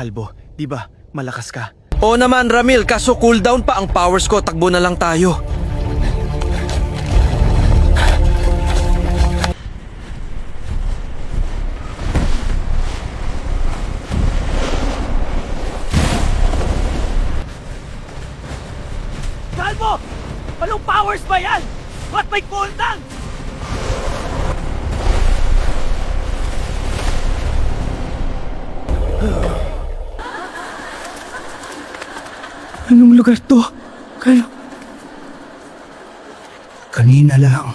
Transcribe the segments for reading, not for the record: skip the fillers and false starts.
Kalbo, di ba? Malakas ka. Oo naman, Ramil. Kaso cooldown pa ang powers ko. Takbo na lang tayo. Kalbo! Anong powers ba yan? Ba't may cooldown? Anong lugar to? Kanina lang,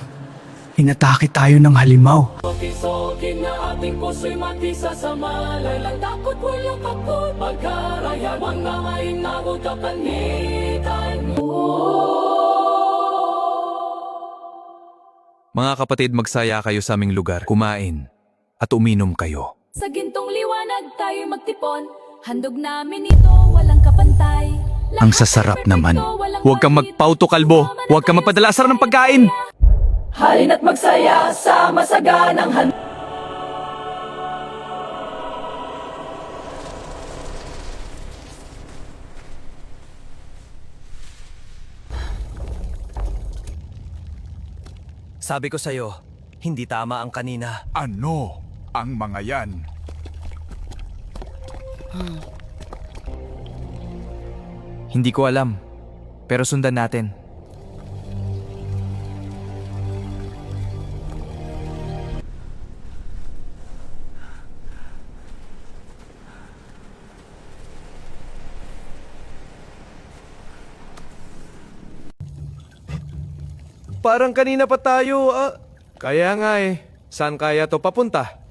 inatake tayo ng halimaw. Pakisogin na ating puso'y makisasama. Lalang takot walang kapot. Magkaraya, wag na mainabot ka panitan mo. Mga kapatid, magsaya kayo sa aming lugar. Kumain at uminom kayo. Sa gintong liwanag tayo magtipon. Handog namin ito, walang kapantay. Ang sasarap naman. Huwag kang magpauto, Kalbo. Huwag kang magpadala asar ng pagkain. Halina't magsaya sa masaganang handa. Sabi ko sa'yo, hindi tama ang kanina. Ano ang mga yan? Hindi ko alam. Pero sundan natin. Parang kanina pa tayo, Kaya nga eh. Saan kaya to papunta?